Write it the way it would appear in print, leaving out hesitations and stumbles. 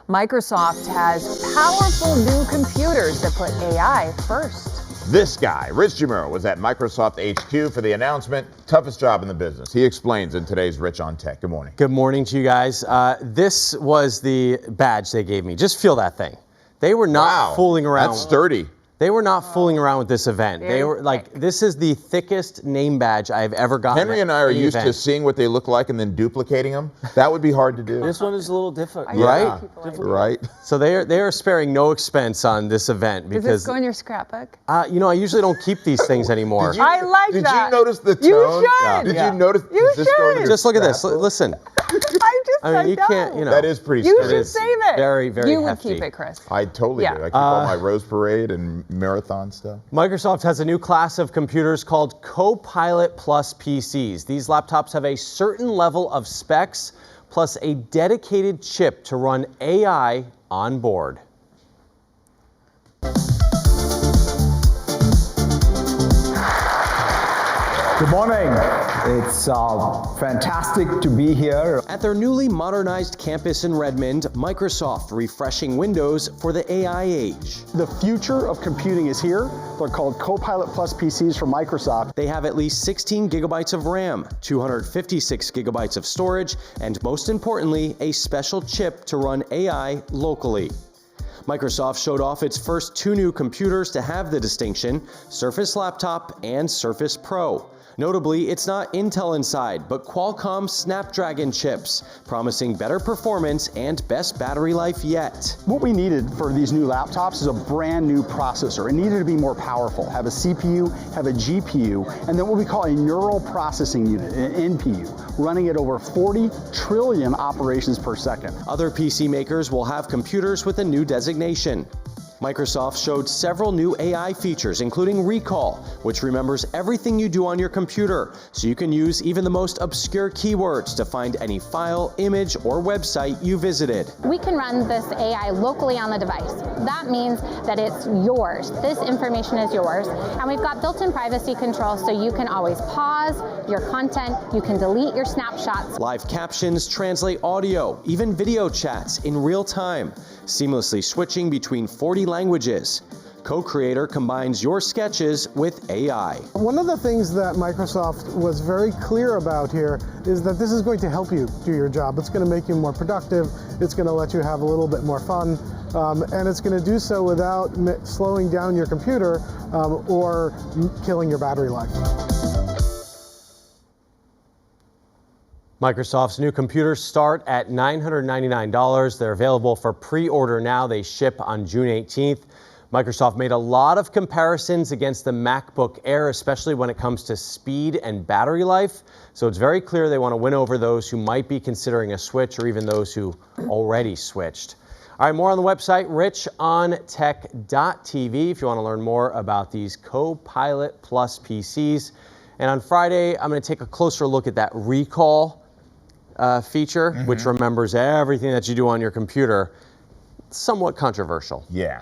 Microsoft has powerful new computers that put AI first. This guy, Rich Jamiro, was at Microsoft HQ for the announcement. Toughest job in the business. He explains in today's Rich on Tech. Good morning. Good morning to you guys. This was the badge they gave me. Just feel that thing. They were not fooling around. That's sturdy. They were not fooling around with this event. They were like, this is the thickest name badge I've ever gotten. Henry and I are used to seeing what they look like and then duplicating them. That would be hard to do. This one is a little different. Right? Right. So they are sparing no expense on this event because. Does this go in your scrapbook? You know, I usually don't keep these things anymore. I like Did that. you notice the tone? You should. Did you notice? You does this go in your Just look at this. scrapbook? Listen. I mean, you can't, you know. That is pretty You sturdy. should save it. Very, very You would hefty. keep it, Chris. I totally do. I keep all my Rose Parade and marathon stuff. Microsoft has a new class of computers called Copilot Plus PCs. These laptops have a certain level of specs plus a dedicated chip to run AI on board. Good morning. It's fantastic to be here. At their newly modernized campus in Redmond, Microsoft refreshing Windows for the AI age. The future of computing is here. They're called Copilot Plus PCs from Microsoft. They have at least 16 gigabytes of RAM, 256 gigabytes of storage, and most importantly, a special chip to run AI locally. Microsoft showed off its first two new computers to have the distinction, Surface Laptop and Surface Pro. Notably, it's not Intel inside, but Qualcomm Snapdragon chips, promising better performance and best battery life yet. What we needed for these new laptops is a brand new processor. It needed to be more powerful, have a CPU, have a GPU, and then what we call a neural processing unit, an NPU, running at over 40 trillion operations per second. Other PC makers will have computers with a new designation. Microsoft showed several new AI features, including Recall, which remembers everything you do on your computer, so you can use even the most obscure keywords to find any file, image, or website you visited. We can run this AI locally on the device. That means that it's yours. This information is yours. And we've got built-in privacy control, so you can always pause your content, you can delete your snapshots. Live captions translate audio, even video chats in real time, seamlessly switching between 40 languages. Co-Creator combines your sketches with AI. One of the things that Microsoft was very clear about here is that this is going to help you do your job. It's going to make you more productive. It's going to let you have a little bit more fun. And it's going to do so without slowing down your computer or killing your battery life. Microsoft's new computers start at $999. They're available for pre-order now. They ship on June 18th. Microsoft made a lot of comparisons against the MacBook Air, especially when it comes to speed and battery life. So it's very clear they want to win over those who might be considering a switch or even those who already switched. All right, more on the website, richontech.tv, if you want to learn more about these Copilot Plus PCs. And on Friday, I'm going to take a closer look at that Recall feature, which remembers everything that you do on your computer. Somewhat controversial. Yeah.